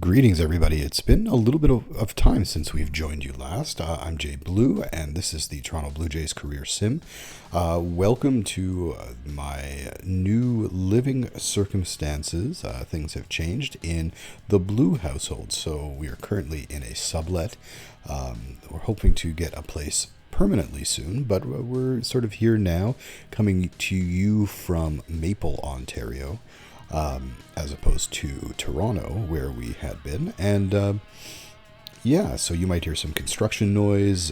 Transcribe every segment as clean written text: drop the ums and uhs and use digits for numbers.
Greetings, everybody. It's been a little bit of time since we've joined you last. I'm JayBlue, and this is the Toronto Blue Jays Career Sim. Welcome to my new living circumstances. Things have changed in the Blue household, so we are currently in a sublet. We're hoping to get a place permanently soon, but we're sort of here now, coming to you from Maple, Ontario. As opposed to Toronto, where we had been. And so you might hear some construction noise,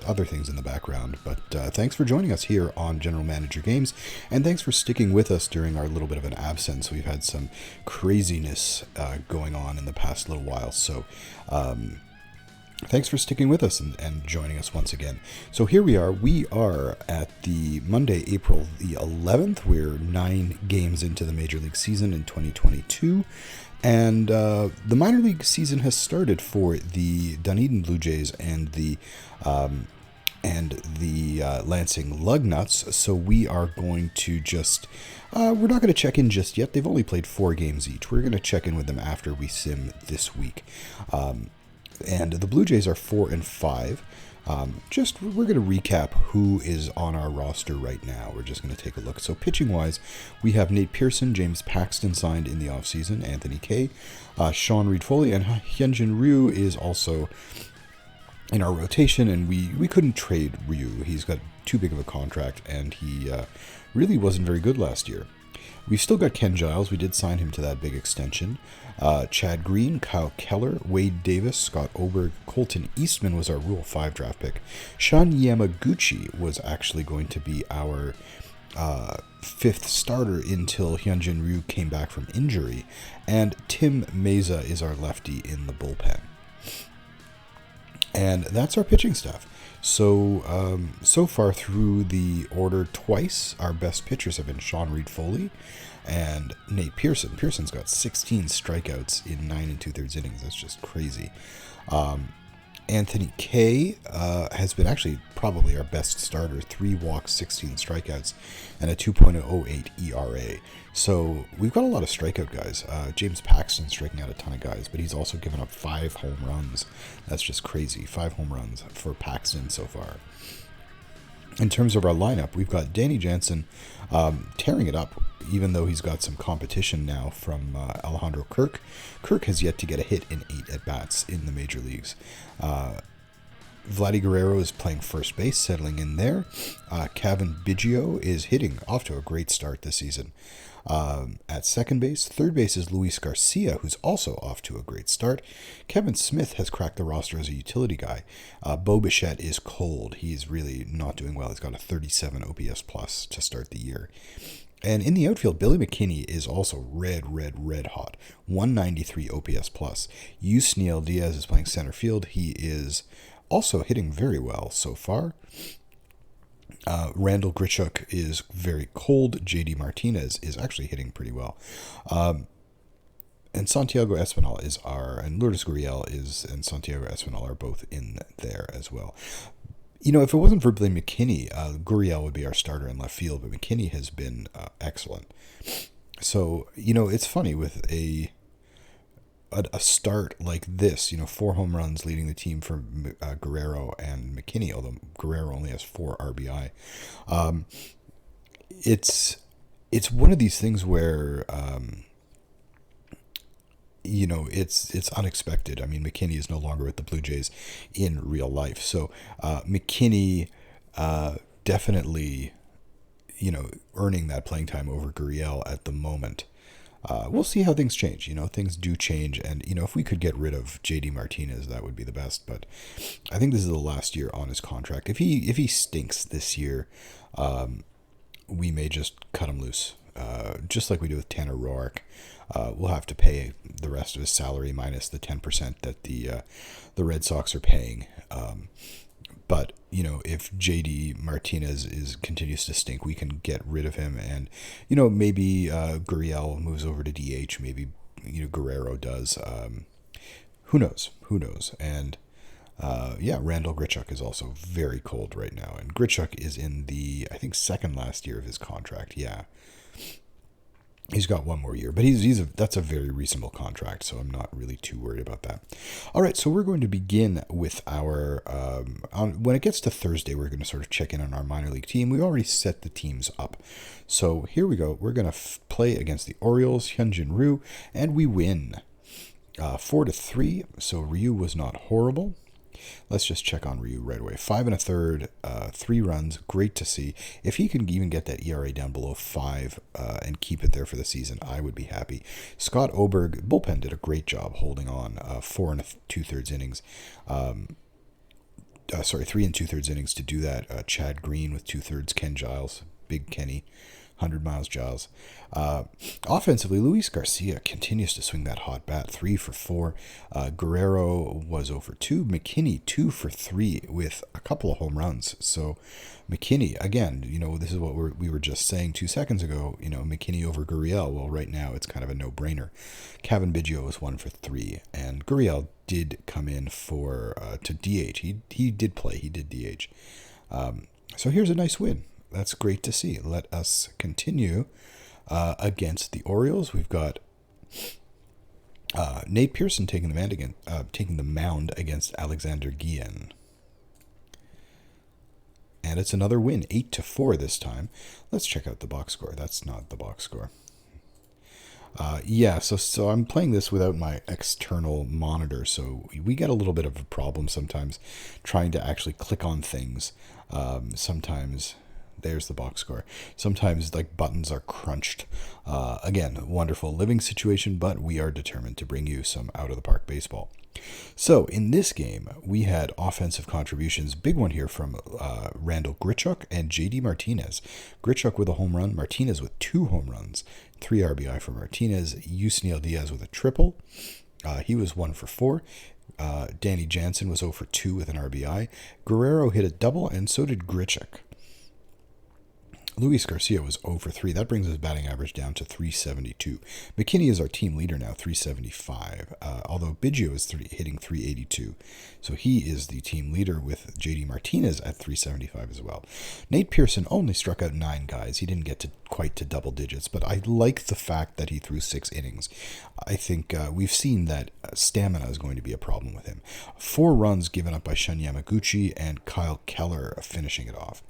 other things in the background. But thanks for joining us here on General Manager Games, and thanks for sticking with us during our little bit of an absence. We've had some craziness going on in the past little while, so thanks for sticking with us and joining us once again. So here we are. We are at the Monday, April the 11th. We're 9 games into the Major League season in 2022. And the minor league season has started for the Dunedin Blue Jays and the Lansing Lugnuts. So we are going to just... we're not going to check in just yet. They've only played 4 games each. We're going to check in with them after we sim this week. And the Blue Jays are 4-5. We're going to recap who is on our roster right now. We're just going to take a look. So pitching-wise, we have Nate Pearson, James Paxton signed in the offseason, Anthony Kay, Reid, Foley, and Hyunjin Ryu is also in our rotation, and we couldn't trade Ryu. He's got too big of a contract, and he really wasn't very good last year. We've still got Ken Giles. We did sign him to that big extension. Chad Green, Kyle Keller, Wade Davis, Scott Oberg, Colton Eastman was our Rule 5 draft pick. Sean Yamaguchi was actually going to be our 5th starter until Hyunjin Ryu came back from injury. And Tim Meza is our lefty in the bullpen. And that's our pitching staff. So, so far through the order twice, our best pitchers have been Reid, Foley and Nate Pearson. Pearson's got 16 strikeouts in 9 2/3 innings. That's just crazy. Anthony Kay has been actually probably our best starter. 3 walks, 16 strikeouts, and a 2.08 ERA. So we've got a lot of strikeout guys. James Paxton striking out a ton of guys, but he's also given up 5 home runs. That's just crazy. 5 home runs for Paxton so far. In terms of our lineup, we've got Danny Jansen tearing it up, even though he's got some competition now from Alejandro Kirk. Kirk has yet to get a hit in 8 at-bats in the major leagues. Vladdy Guerrero is playing first base, settling in there. Kevin Biggio is hitting off to a great start this season. At second base, third base is Luis Garcia, who's also off to a great start. Kevin Smith has cracked the roster as a utility guy. Bo Bichette is cold. He's really not doing well. He's got a 37 OPS plus to start the year. And in the outfield, Billy McKinney is also red hot. 193 OPS plus. Yusniel Diaz is playing center field. He is also hitting very well so far. Randall Grichuk is very cold. JD Martinez is actually hitting pretty well. And Santiago Espinal and Lourdes Gurriel and Santiago Espinal are both in there as well. You know, if it wasn't for Billy McKinney, Gurriel would be our starter in left field, but McKinney has been excellent. So, you know, it's funny with a start like this, 4 home runs leading the team for Guerrero and McKinney, although Guerrero only has 4 RBI. It's one of these things where, it's unexpected. I mean, McKinney is no longer with the Blue Jays in real life. So McKinney definitely, earning that playing time over Gurriel at the moment. We'll see how things change. Things do change. And, if we could get rid of JD Martinez, that would be the best. But I think this is the last year on his contract. If he stinks this year, we may just cut him loose. Just like we do with Tanner Roark. We'll have to pay the rest of his salary minus the 10% that the Red Sox are paying. But, if JD Martinez continues to stink, we can get rid of him. And, maybe Gurriel moves over to DH. Maybe, Guerrero does. Who knows? And, Randall Grichuk is also very cold right now. And Grichuk is in the, I think, second last year of his contract. Yeah. He's got one more year, but that's a very reasonable contract, so I'm not really too worried about that. All right, so we're going to begin with our when it gets to Thursday, we're going to sort of check in on our minor league team. We've already set the teams up, so here we go. We're going to play against the Orioles, Hyunjin Ryu, and we win 4-3. So Ryu was not horrible. Let's just check on Ryu right away. 5 1/3, 3 runs. Great to see. If he can even get that ERA down below 5 and keep it there for the season, I would be happy. Scott Oberg, bullpen did a great job holding on. 4 2/3 innings. 3 2/3 innings to do that. Chad Green with 2/3. Ken Giles, Big Kenny. 100 miles Giles. Offensively, Luis Garcia continues to swing that hot bat, 3 for 4. Guerrero was 0 for 2. McKinney 2 for 3 with a couple of home runs. So McKinney, again, this is what we were just saying 2 seconds ago. McKinney over Gurriel. Well, right now it's kind of a no-brainer. Kevin Biggio was 1 for 3, and Gurriel did come in to DH. He did play. He did DH. So here's a nice win. That's great to see. Let us continue against the Orioles. We've got Nate Pearson taking the mound against Alexander Guillen. And it's another win, 8-4 this time. Let's check out the box score. That's not the box score. So I'm playing this without my external monitor, so we get a little bit of a problem sometimes trying to actually click on things. Sometimes... There's the box score. Sometimes buttons are crunched. Again, wonderful living situation, but we are determined to bring you some out of the park baseball. So in this game, we had offensive contributions. Big one here from Randall Grichuk and JD Martinez. Grichuk with a home run, Martinez with 2 home runs, 3 RBI for Martinez. Yusniel Diaz with a triple. He was 1 for 4. Danny Jansen was 0 for 2 with an RBI. Guerrero hit a double, and so did Grichuk. Luis Garcia was 0 for 3. That brings his batting average down to 372. McKinney is our team leader now, 375, although Biggio is hitting 382. So he is the team leader with JD Martinez at 375 as well. Nate Pearson only struck out 9 guys. He didn't get quite to double digits, but I like the fact that he threw 6 innings. I think we've seen that stamina is going to be a problem with him. 4 runs given up by Shun Yamaguchi and Kyle Keller finishing it off.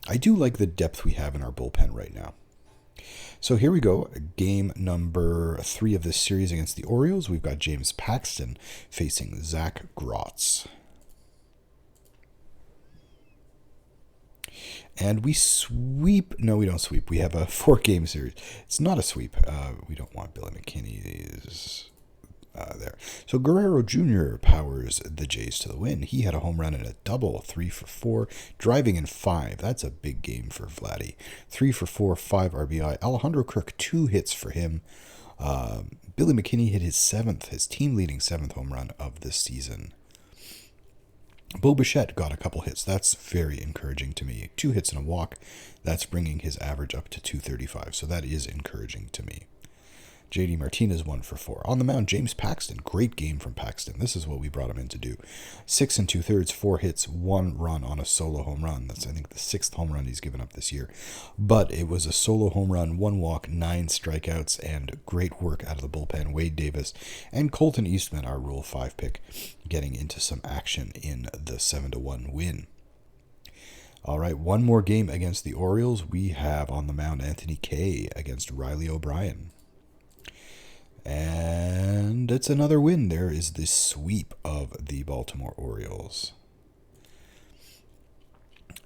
I do like the depth we have in our bullpen right now. So here we go. Game number 3 of this series against the Orioles. We've got James Paxton facing Zach Grotz. And we sweep. No, we don't sweep. We have a 4-game series. It's not a sweep. We don't want Billy McKinney. There. So Guerrero Jr. powers the Jays to the win. He had a home run and a double, 3 for 4, driving in 5. That's a big game for Vladdy. 3 for 4, 5 RBI. Alejandro Kirk, 2 hits for him. Billy McKinney hit his team-leading 7th home run of this season. Bo Bichette got a couple hits. That's very encouraging to me. 2 hits and a walk. That's bringing his average up to 235. So that is encouraging to me. JD Martinez 1 for 4. On the mound, James Paxton. Great game from Paxton. This is what we brought him in to do. 6 2/3, 4 hits, 1 run on a solo home run. That's, I think, the 6th home run he's given up this year. But it was a solo home run, 1 walk, 9 strikeouts, and great work out of the bullpen. Wade Davis and Colton Eastman, our Rule 5 pick, getting into some action in the 7-1 win. All right, one more game against the Orioles. We have on the mound Anthony Kay against Riley O'Brien. And it's another win. There is the sweep of the Baltimore Orioles.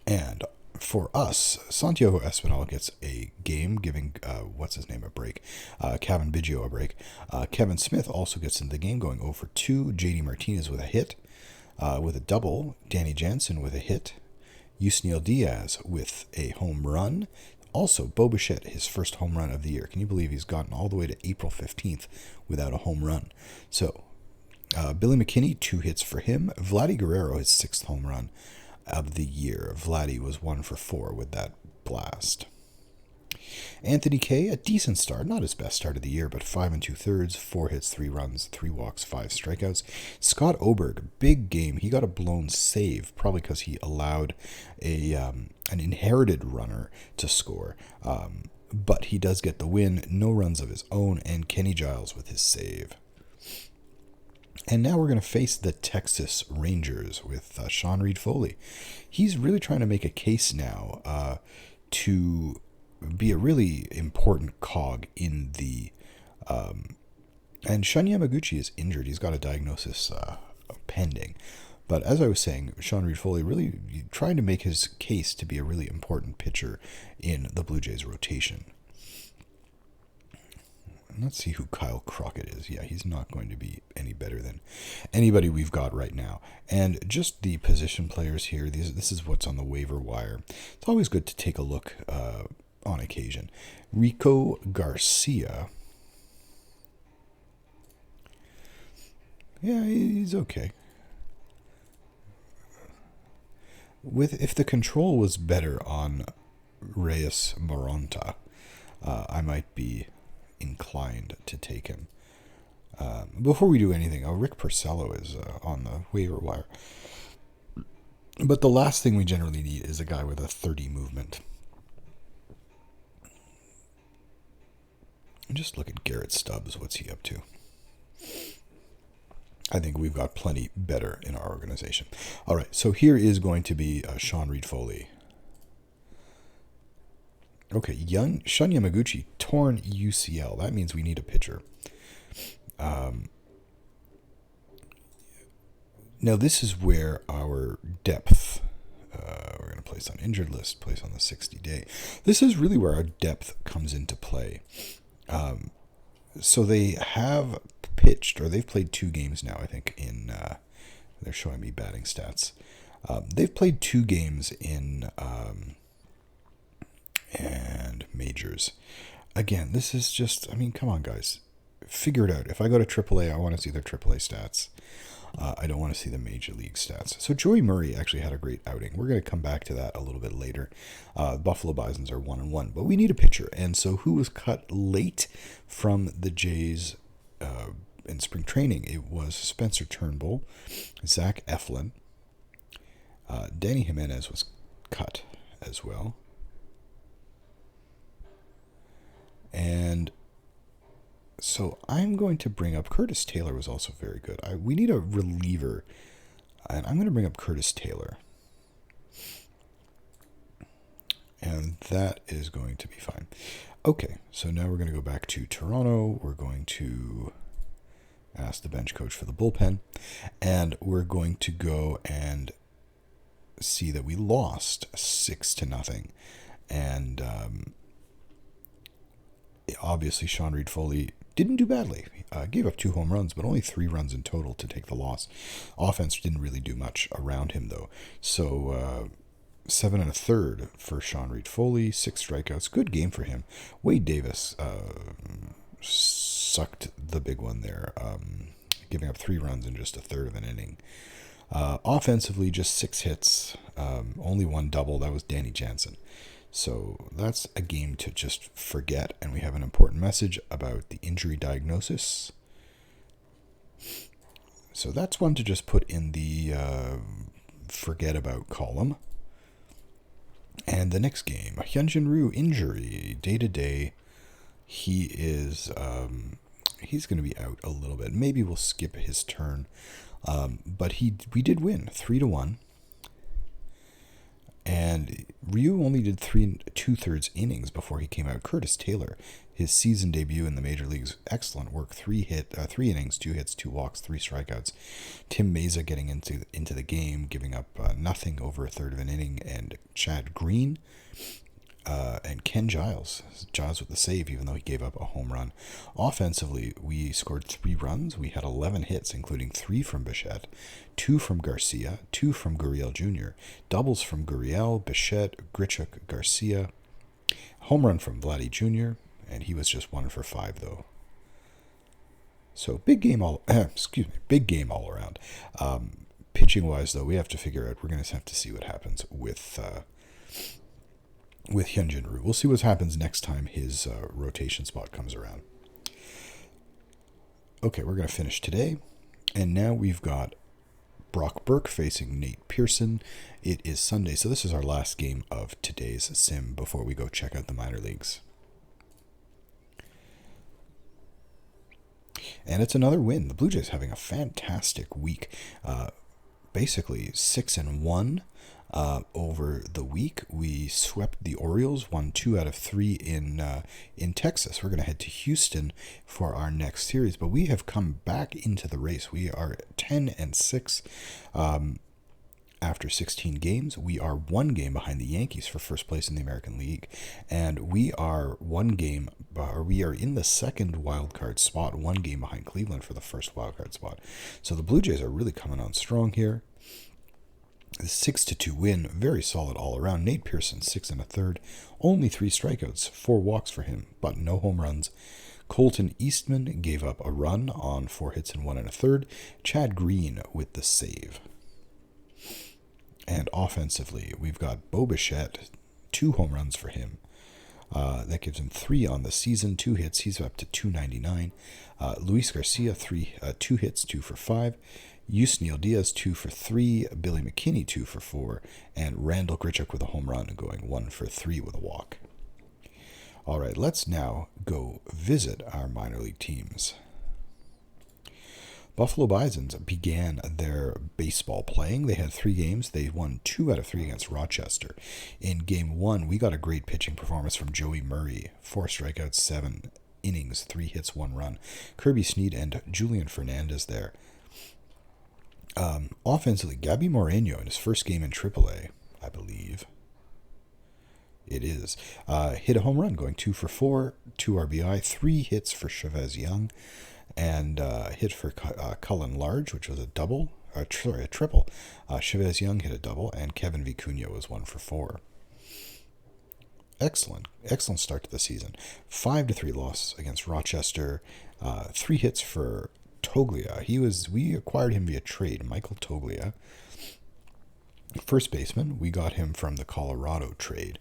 And for us, Santiago Espinal gets a game, giving, a break. Kevin Biggio a break. Kevin Smith also gets into the game, going 0 for 2. JD Martinez with a hit, with a double. Danny Jansen with a hit. Yusniel Diaz with a home run. Also, Bo Bichette, his first home run of the year. Can you believe he's gotten all the way to April 15th without a home run? So, Billy McKinney, 2 hits for him. Vladdy Guerrero, his 6th home run of the year. Vladdy was 1 for 4 with that blast. Anthony Kay, a decent start, not his best start of the year, but 5 2/3, 4 hits, 3 runs, 3 walks, 5 strikeouts. Scott Oberg, big game. He got a blown save, probably because he allowed an inherited runner to score. But he does get the win, no runs of his own, and Kenny Giles with his save. And now we're going to face the Texas Rangers with Reid Foley. He's really trying to make a case now to be a really important cog in the... and Shun Yamaguchi is injured. He's got a diagnosis pending. But as I was saying, Reid Foley really trying to make his case to be a really important pitcher in the Blue Jays rotation. Let's see who Kyle Crockett is. Yeah, he's not going to be any better than anybody we've got right now. And just the position players here, this is what's on the waiver wire. It's always good to take a look on occasion. Rico Garcia. Yeah, he's okay. If the control was better on Reyes Moronta, I might be inclined to take him. Before we do anything, Rick Porcello is on the waiver wire. But the last thing we generally need is a guy with a 30 movement. Just look at Garrett Stubbs. What's he up to? I think we've got plenty better in our organization. All right, so here is going to be Reid Foley. Okay, Shun Yamaguchi, torn UCL. That means we need a pitcher. Now, this is where our depth, we're going to place on injured list, place on the 60-day. This is really where our depth comes into play. So they have pitched, or they've played 2 games now, I think, in, they're showing me batting stats. They've played 2 games in, and majors. Again, this is just, come on, guys. Figure it out. If I go to AAA, I want to see their AAA stats. I don't want to see the major league stats. So Joey Murray actually had a great outing. We're going to come back to that a little bit later. Buffalo Bisons are 1-1, but we need a pitcher. And so who was cut late from the Jays in spring training? It was Spencer Turnbull, Zach Eflin, Danny Jimenez was cut as well. And so I'm going to bring up Curtis Taylor was also very good. We need a reliever, and I'm going to bring up Curtis Taylor. And that is going to be fine. Okay, so now we're going to go back to Toronto. We're going to ask the bench coach for the bullpen, and we're going to go and see that we lost 6-0. And obviously Reid Foley didn't do badly. Gave up 2 home runs, but only 3 runs in total to take the loss. Offense didn't really do much around him, though. So 7 1/3 for Reid Foley, 6 strikeouts. Good game for him. Wade Davis sucked the big one there, giving up 3 runs in just 1/3 of an inning. Offensively, just 6 hits, only 1 double. That was Danny Jansen. So that's a game to just forget, and we have an important message about the injury diagnosis. So that's one to just put in the forget about column. And the next game, Hyunjin Ryu injury, day-to-day. He is, he's going to be out a little bit. Maybe we'll skip his turn. But we did win 3-1. And Ryu only did 3 2/3 innings before he came out. Curtis Taylor, his season debut in the major leagues, excellent work. 3 innings, 2 hits, 2 walks, 3 strikeouts. Tim Meza getting into the game, giving up nothing over 1/3 of an inning, and Chad Green and Ken Giles with the save, even though he gave up a home run. Offensively, we scored 3 runs. We had 11 hits, including 3 from Bichette, 2 from Garcia, 2 from Gurriel Jr., doubles from Gurriel, Bichette, Grichuk, Garcia, home run from Vladdy Jr., and he was just 1 for 5, though. So big game all around. Pitching-wise, though, we have to figure out, we're going to have to see what happens with Hyunjin Ryu. We'll see what happens next time his rotation spot comes around. Okay, we're going to finish today. And now we've got Brock Burke facing Nate Pearson. It is Sunday, so this is our last game of today's sim before we go check out the minor leagues. And it's another win. The Blue Jays having a fantastic week. Basically 6-1 over the week. We swept the Orioles, won 2 out of 3 in Texas. We're going to head to Houston for our next series, but we have come back into the race. We are 10-6 after 16 games. We are 1 game behind the Yankees for first place in the American League, and we are 1 game. We are in the second wild card spot, 1 game behind Cleveland for the first wild card spot. So the Blue Jays are really coming on strong here. The 6-2 win, very solid all around. Nate Pearson, 6 1/3, only 3 strikeouts, 4 walks for him, but no home runs. Colton Eastman gave up a run on 4 hits and 1 1/3. Chad Green with the save. And offensively, we've got Bo Bichette, 2 home runs for him. That gives him 3 on the season, 2 hits. He's up to 299. Luis Garcia, 2 hits, 2 for 5. Yusniel Diaz, 2 for 3. Billy McKinney, 2 for 4. And Randall Grichuk with a home run, going 1 for 3 with a walk. All right, let's now go visit our minor league teams. Buffalo Bisons began their baseball playing. They had 3 games. They won 2 out of 3 against Rochester. In game 1, we got a great pitching performance from Joey Murray. 4 strikeouts, 7 innings, 3 hits, 1 run. Kirby Snead and Julian Fernandez there. Offensively, Gabby Moreno in his first game in AAA, I believe it is, hit a home run, going 2 for 4, 2 RBI, 3 hits for Chavez Young, and hit for Cullen Large, which was a triple. Chavez Young hit a double, and Kevin Vicuña was 1 for 4. Excellent start to the season. 5-3 loss against Rochester. 3 hits for Toglia. We acquired him via trade. Michael Toglia, first baseman. We got him from the Colorado trade.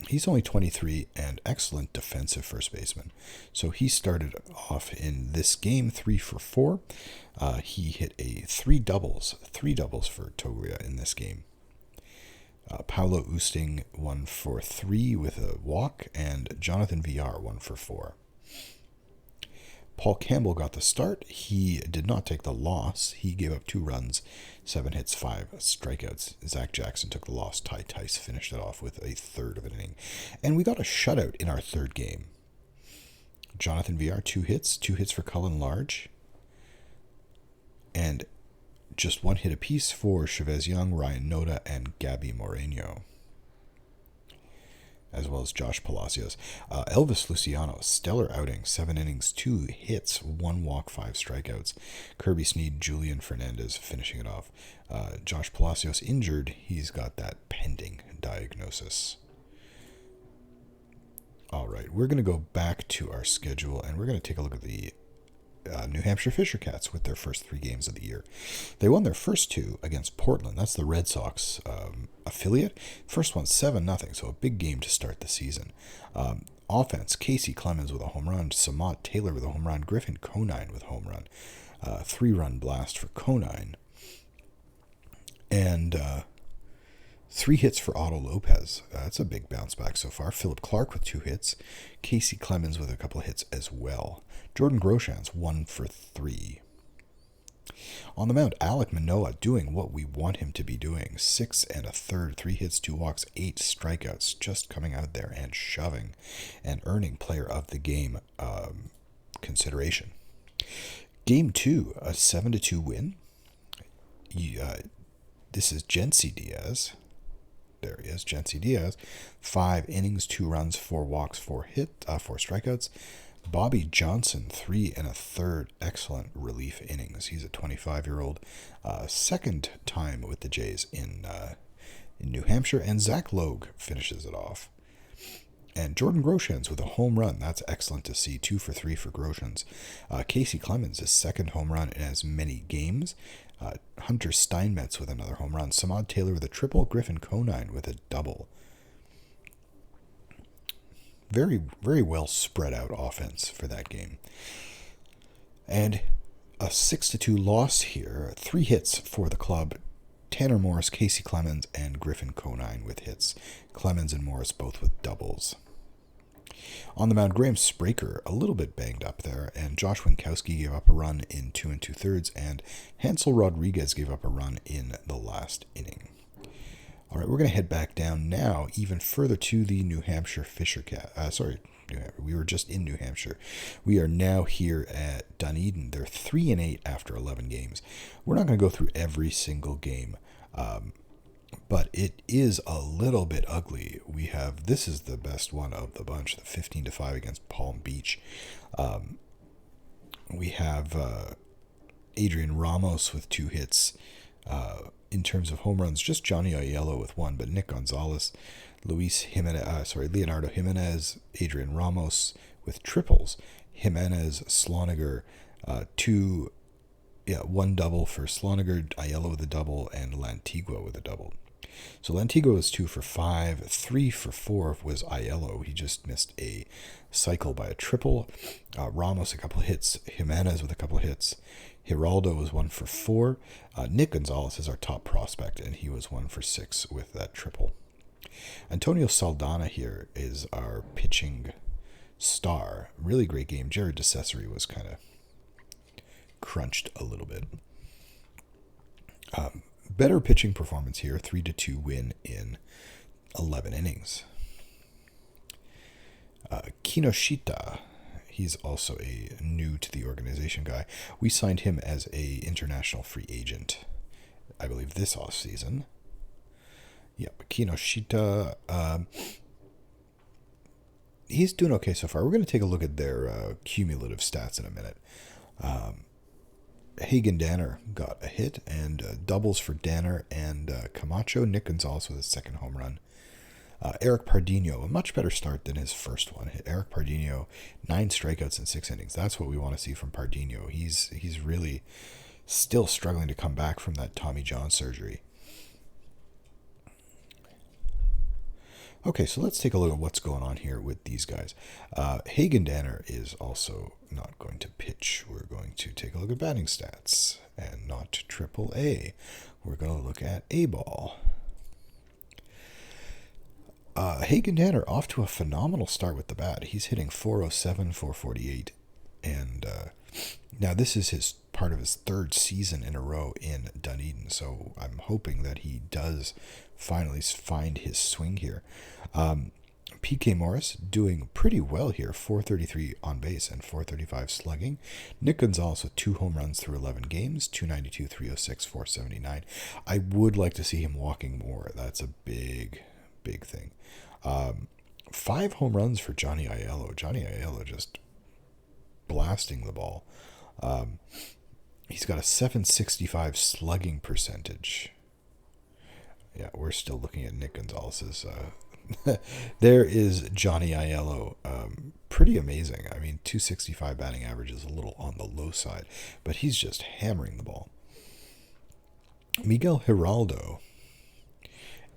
He's only 23 and excellent defensive first baseman. So he started off in this game 3 for 4. He hit 3 doubles for Toglia in this game. Paolo Oosting 1 for 3 with a walk, and Jonathan Villar 1 for 4. Paul Campbell got the start. He did not take the loss. He gave up 2 runs, 7 hits, 5 strikeouts. Zach Jackson took the loss. Ty Tice finished it off with a third of an inning. And we got a shutout in our third game. Jonathan Villar, 2 hits for Cullen Large. And just 1 hit apiece for Chavez Young, Ryan Noda, and Gabby Moreno, as well as Josh Palacios. Elvis Luciano, stellar outing, 7 innings, 2 hits, 1 walk, 5 strikeouts. Kirby Snead, Julian Fernandez finishing it off. Josh Palacios injured. He's got that pending diagnosis. All right, we're going to go back to our schedule, and we're going to take a look at the New Hampshire Fisher Cats with their first 3 games of the year. They won their first 2 against Portland. That's the Red Sox affiliate. First one 7-0, so a big game to start the season. Offense, Casey Clemens with a home run, Samad Taylor with a home run, Griffin Conine with a home run. 3-run blast for Conine. And 3 hits for Otto Lopez. That's a big bounce back so far. Philip Clark with 2 hits. Casey Clemens with a couple of hits as well. Jordan Groshans 1 for 3. On the mound, Alek Manoah doing what we want him to be doing. 6 1/3, 3 hits, 2 walks, 8 strikeouts. Just coming out there and shoving and earning player of the game consideration. Game 2, a 7-2 win. This is Jency Diaz. There he is, Jency Diaz. 5 innings, 2 runs, 4 walks, 4 strikeouts. Bobby Johnson, 3 1/3, excellent relief innings. He's a 25-year-old, second time with the Jays in New Hampshire, and Zach Logue finishes it off. And Jordan Groshans with a home run. That's excellent to see. 2 for 3 for Groshans. Casey Clemens, his second home run in as many games. Hunter Steinmetz with another home run. Samad Taylor with a triple. Griffin Conine with a double. Very, very well spread out offense for that game. And a 6-2 loss here. 3 hits for the club. Tanner Morris, Casey Clemens, and Griffin Conine with hits. Clemens and Morris both with doubles. On the mound, Graham Spraker, a little bit banged up there, and Josh Winkowski gave up a run in 2 2/3, and Hansel Rodriguez gave up a run in the last inning. All right, we're going to head back down now, even further to the New Hampshire Fisher Cat. We were just in New Hampshire. We are now here at Dunedin. They're 3-8 after 11 games. We're not going to go through every single game, but it is a little bit ugly. This is the best one of the bunch, the 15-5 against Palm Beach. We have Adrian Ramos with 2 hits. In terms of home runs, just Johnny Aiello with 1, but Nick Gonzalez, Leonardo Jimenez, Adrian Ramos with triples, Jimenez, Sloniger, 1 double for Sloniger, Aiello with a double, and Lantigua with a double. So Lantigua was 2 for 5, 3 for 4 was Aiello. He just missed a cycle by a triple. Ramos a couple hits, Jimenez with a couple hits. Geraldo was 1 for 4. Nick Gonzalez is our top prospect, and he was 1 for 6 with that triple. Antonio Saldana here is our pitching star. Really great game. Jared DeCesare was kind of crunched a little bit. Better pitching performance here, 3-2 win in 11 innings. Kinoshita, he's also a new to the organization guy. We signed him as a international free agent, I believe, this offseason. Yep, Kinoshita, he's doing okay so far. We're going to take a look at their cumulative stats in a minute. Hagen Danner got a hit, and doubles for Danner and Camacho. Nick Gonzalez with his second home run. Eric Pardinho, a much better start than his first one. Eric Pardinho, 9 strikeouts in 6 innings. That's what we want to see from Pardinho. He's really still struggling to come back from that Tommy John surgery. Okay, so let's take a look at what's going on here with these guys. Hagen Danner is also not going to pitch. We're going to take a look at batting stats, and not AAA. We're going to look at A-ball. Hagen Danner off to a phenomenal start with the bat. He's hitting 407, 448, and now this is part of his 3rd season in a row in Dunedin, so I'm hoping that he does finally find his swing here. PK Morris doing pretty well here, 433 on base and 435 slugging. Nick Gonzalez with 2 home runs through 11 games, 292, 306, 479. I would like to see him walking more. That's a big thing. 5 home runs for Johnny Aiello. Johnny Aiello just blasting the ball. He's got a 765 slugging percentage. Yeah, we're still looking at Nick Gonzalez's. There is Johnny Aiello. Pretty amazing. I mean, 265 batting average is a little on the low side, but he's just hammering the ball. Miguel Geraldo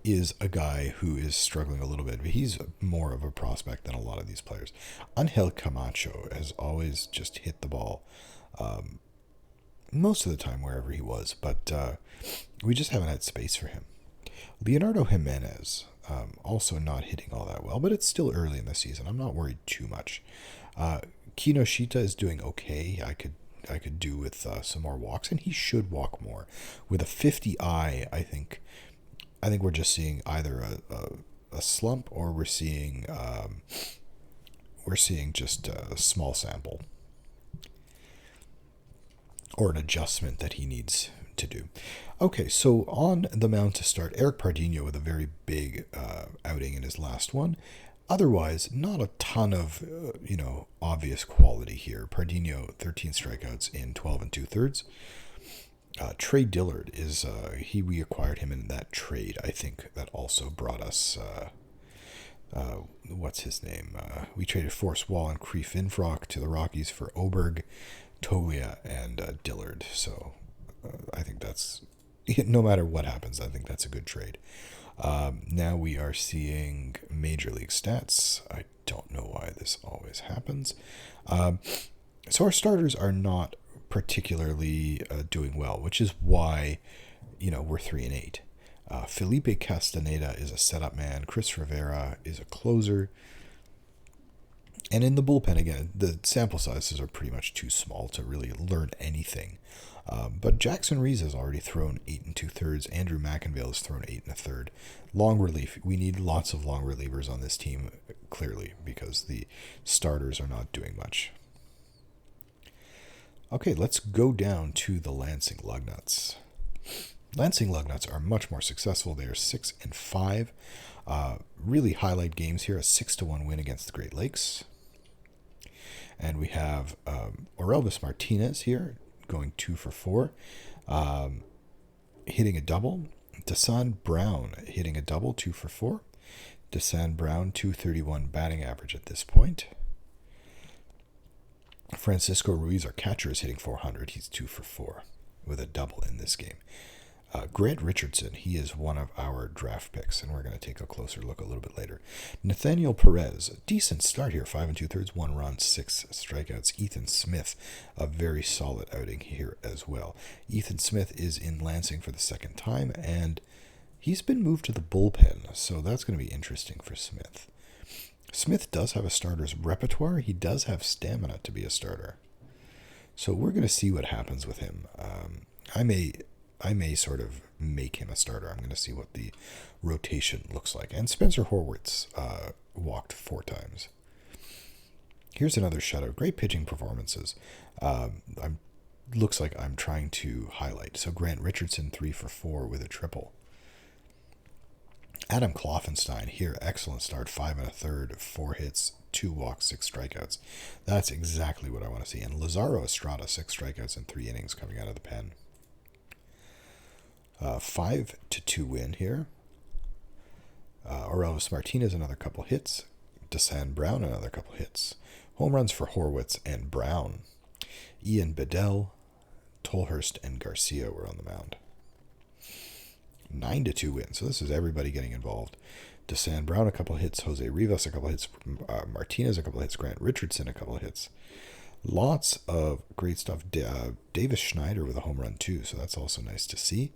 is a guy who is struggling a little bit, but he's more of a prospect than a lot of these players. Angel Camacho has always just hit the ball most of the time wherever he was, but we just haven't had space for him. Leonardo Jimenez, also not hitting all that well, but it's still early in the season. I'm not worried too much. Kinoshita is doing okay. I could do with some more walks, and he should walk more. With a 50i, I think we're just seeing either a slump, or we're seeing just a small sample, or an adjustment that he needs to do. Okay, so on the mound to start, Eric Pardinho with a very big outing in his last one. Otherwise, not a ton of obvious quality here. Pardinho, 13 strikeouts in 12 2/3. Trey Dillard is we acquired him in that trade. I think that also brought us what's his name? We traded Forrest Wall and Cree Finfrock to the Rockies for Oberg, Toglia, and Dillard. So I think that's, no matter what happens, I think that's a good trade. Now we are seeing Major League stats. I don't know why this always happens. So our starters are not particularly doing well, which is why, we're 3-8. Felipe Castaneda is a setup man. Chris Rivera is a closer. And in the bullpen, again, the sample sizes are pretty much too small to really learn anything. But Jackson Reis has already thrown 8 2/3. Andrew McInvale has thrown 8 1/3. Long relief. We need lots of long relievers on this team, clearly, because the starters are not doing much. Okay, let's go down to the Lansing Lugnuts. Lansing Lugnuts are much more successful. They are 6 5. Really highlight games here: a 6-1 win against the Great Lakes. And we have Aurelius Martinez here, going 2 for 4, hitting a double. Desan Brown hitting a double, 2 for 4. Desan Brown, 231 batting average at this point. Francisco Ruiz, our catcher, is hitting 400. He's 2 for 4 with a double in this game. Grant Richardson, he is one of our draft picks, and we're going to take a closer look a little bit later. Nathaniel Perez, a decent start here, 5 2/3, 1 run, 6 strikeouts. Ethan Smith, a very solid outing here as well. Ethan Smith is in Lansing for the second time, and he's been moved to the bullpen, so that's going to be interesting for Smith. Smith does have a starter's repertoire. He does have stamina to be a starter. So we're going to see what happens with him. I may sort of make him a starter. I'm going to see what the rotation looks like. And Spencer Horwitz walked 4 times. Here's another shutout. Great pitching performances. Looks like I'm trying to highlight. So Grant Richardson, 3 for 4 with a triple. Adam Kloffenstein here, excellent start, 5 1/3, 4 hits, 2 walks, 6 strikeouts. That's exactly what I want to see. And Lazaro Estrada, 6 strikeouts in 3 innings coming out of the pen. 5-2 win here. Aurelius Martinez, another couple hits. Desan Brown, another couple hits. Home runs for Horwitz and Brown. Ian Bedell, Tolhurst, and Garcia were on the mound. 9-2 win. So this is everybody getting involved. Desan Brown, a couple hits. Jose Rivas, a couple hits. Martinez, a couple hits. Grant Richardson, a couple hits. Lots of great stuff. Davis Schneider with a home run too, so that's also nice to see.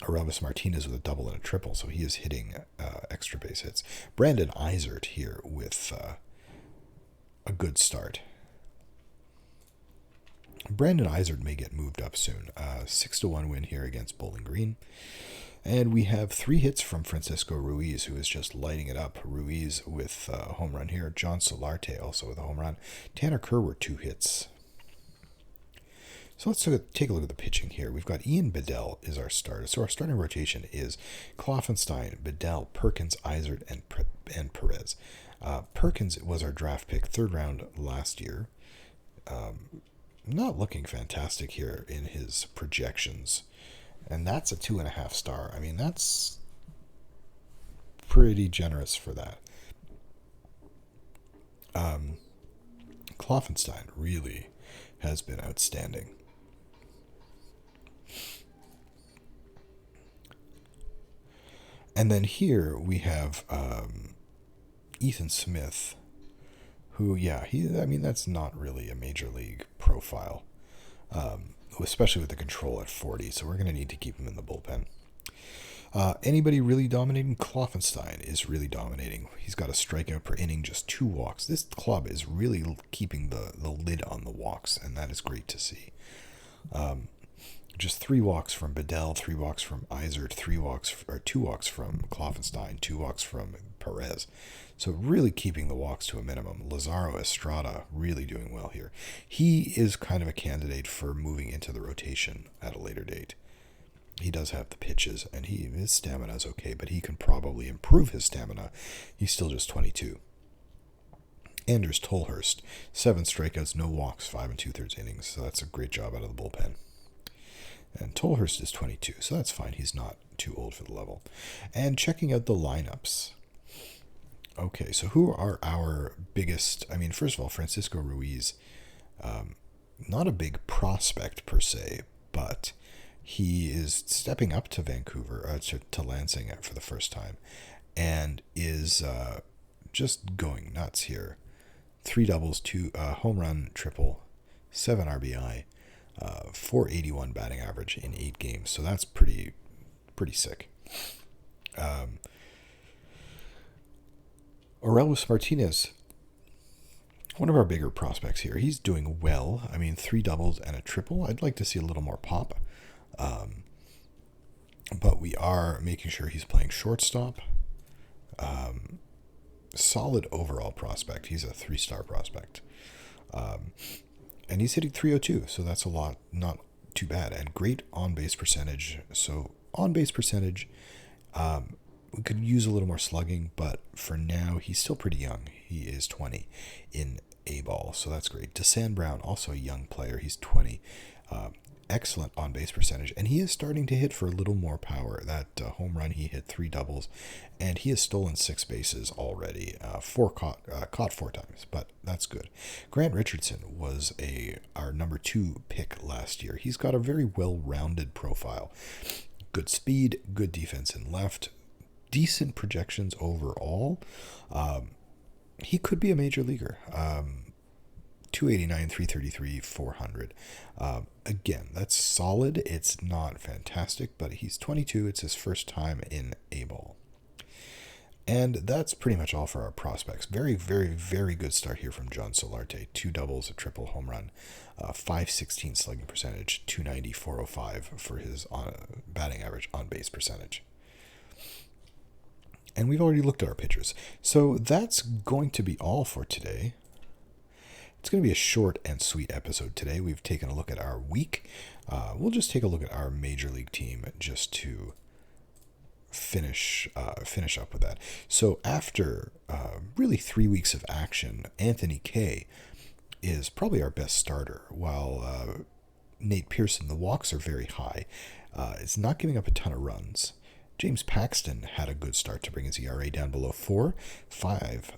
Aurelius Martinez with a double and a triple, so he is hitting extra base hits. Brandon Eisert here with a good start. Brandon Eisert may get moved up soon. 6-1 win here against Bowling Green. And we have 3 hits from Francisco Ruiz, who is just lighting it up. Ruiz with a home run here. John Solarte also with a home run. Tanner Kerr, 2 hits. So let's take a look at the pitching here. We've got Ian Bedell is our starter. So our starting rotation is Kloffenstein, Bedell, Perkins, Eisert, and Perez. Perkins was our draft pick, 3rd round last year. Not looking fantastic here in his projections. And that's a 2.5 star. I mean, that's pretty generous for that. Kloffenstein really has been outstanding. And then here we have Ethan Smith, who, that's not really a major league profile, especially with the control at 40, so we're going to need to keep him in the bullpen. Anybody really dominating? Kloffenstein is really dominating. He's got a strikeout per inning, just 2 walks. This club is really keeping the lid on the walks, and that is great to see. Just 3 walks from Bedell, 3 walks from Eisert, 2 walks from Kloffenstein, 2 walks from Perez. So really keeping the walks to a minimum. Lazaro Estrada really doing well here. He is kind of a candidate for moving into the rotation at a later date. He does have the pitches, and his stamina is okay, but he can probably improve his stamina. He's still just 22. Anders Tolhurst, 7 strikeouts, no walks, 5 2/3 innings. So that's a great job out of the bullpen. And Tolhurst is 22, so that's fine. He's not too old for the level. And checking out the lineups. Okay, so who are our biggest? I mean, first of all, Francisco Ruiz, not a big prospect per se, but he is stepping up to Vancouver, to Lansing for the first time, and is just going nuts here. 3 doubles, 2 home run, triple, 7 RBI. 481 batting average in 8 games, so that's pretty sick. Aurelius Martinez, One of our bigger prospects here. He's doing well. I mean, 3 doubles and a triple. I'd like to see a little more pop. But we are making sure he's playing shortstop. Solid overall prospect. He's a 3-star prospect. And he's hitting 302, so that's a lot, not too bad. And great on-base percentage. So on-base percentage, we could use a little more slugging, but for now, he's still pretty young. He is 20 in A-ball, so that's great. Desan Brown, also a young player. He's 20. Excellent on-base percentage, and he is starting to hit for a little more power. That home run, he hit 3 doubles, and he has stolen 6 bases already. Caught 4 times, but that's good. Grant Richardson was our number 2 pick last year. He's got a very well-rounded profile. Good speed, good defense in left, decent projections overall. He could be a major leaguer. 289, 333, 400. Again, that's solid. It's not fantastic, but he's 22. It's his first time in A-ball. And that's pretty much all for our prospects. Very, very, very good start here from John Solarte. 2 doubles, a triple home run, 516 slugging percentage, 290, 405 for his batting average on base percentage. And we've already looked at our pitchers. So that's going to be all for today. It's going to be a short and sweet episode today. We've taken a look at our week. We'll just take a look at our major league team just to finish up with that. So after really 3 weeks of action, Anthony Kay is probably our best starter, while Nate Pearson, the walks are very high. It's not giving up a ton of runs. James Paxton had a good start to bring his ERA down below 4. 25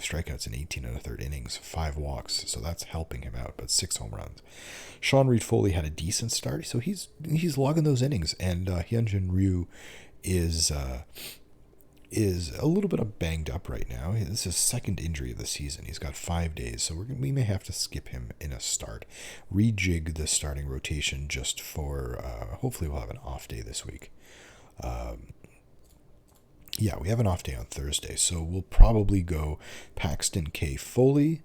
strikeouts in 18 1/3 innings, 5 walks, so that's helping him out, but 6 home runs. Reid Foley had a decent start, so he's logging those innings, and Hyunjin Ryu is a little bit banged up right now. This is his second injury of the season. He's got 5 days, so we may have to skip him in a start. Rejig the starting rotation just for, hopefully we'll have an off day this week. We have an off day on Thursday, so we'll probably go Paxton, K, Foley,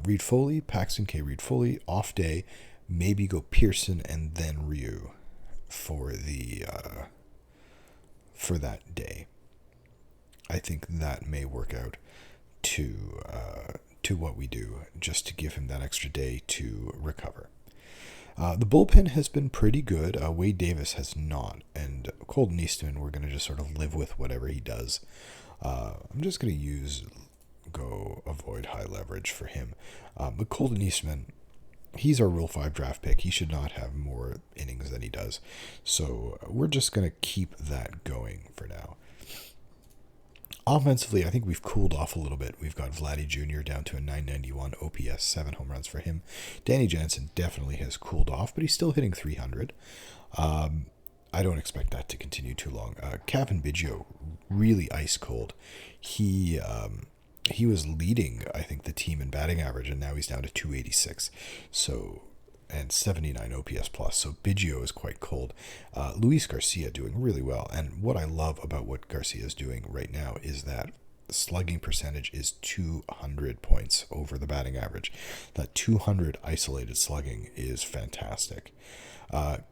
Reid Foley, Paxton, K, Reid Foley, off day, maybe go Pearson and then Ryu for that day. I think that may work out to what we do, just to give him that extra day to recover. The bullpen has been pretty good. Wade Davis has not. And Colton Eastman, we're going to just sort of live with whatever he does. I'm just going to avoid high leverage for him. But Colton Eastman, he's our Rule 5 draft pick. He should not have more innings than he does. So we're just going to keep that going for now. Offensively, I think we've cooled off a little bit. We've got Vladdy Jr. down to a 991 OPS, 7 home runs for him. Danny Jansen definitely has cooled off, but he's still hitting 300. I don't expect that to continue too long. Kevin Biggio, really ice cold. He was leading, I think, the team in batting average, and now he's down to 286. And 79 OPS plus. So Biggio is quite cold. Luis Garcia doing really well. And what I love about what Garcia is doing right now is that slugging percentage is 200 points over the batting average. That 200 isolated slugging is fantastic.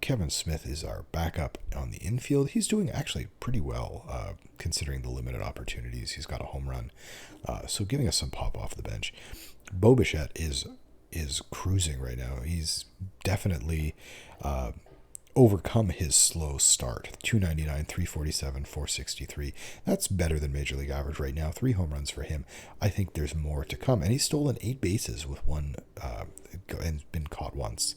Kevin Smith is our backup on the infield. He's doing actually pretty well considering the limited opportunities. He's got a home run. So giving us some pop off the bench. Bo Bichette is cruising right now. He's definitely overcome his slow start. 299, 347, 463. That's better than Major League average right now. 3 home runs for him. I think there's more to come. And he's stolen 8 bases with one and been caught once.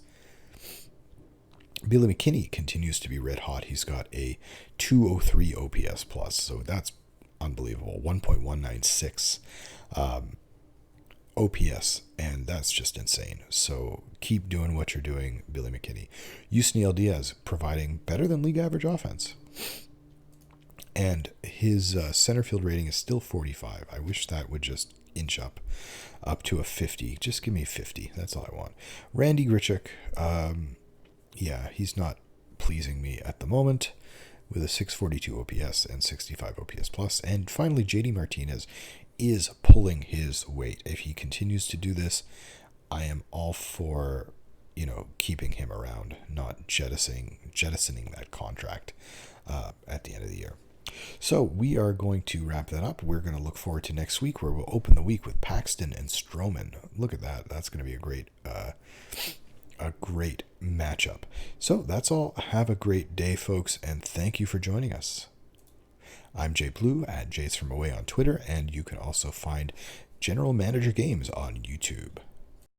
Billy McKinney continues to be red hot. He's got a 203 OPS plus, so that's unbelievable. 1.196 OPS, and that's just insane. So keep doing what you're doing, Billy McKinney. Yusniel Diaz providing better than league average offense. And his center field rating is still 45. I wish that would just inch up to a 50. Just give me 50. That's all I want. Randy Grichuk, he's not pleasing me at the moment with a 642 OPS and 65 OPS plus. And finally, JD Martinez, is pulling his weight. If he continues to do this, I am all for, keeping him around, not jettisoning that contract at the end of the year. So we are going to wrap that up. We're going to look forward to next week, where we'll open the week with Paxton and Stroman. Look at that. That's going to be a great matchup. So that's all. Have a great day, folks, and thank you for joining us. I'm JayBlue at Jays From Away on Twitter, and you can also find General Manager Games on YouTube.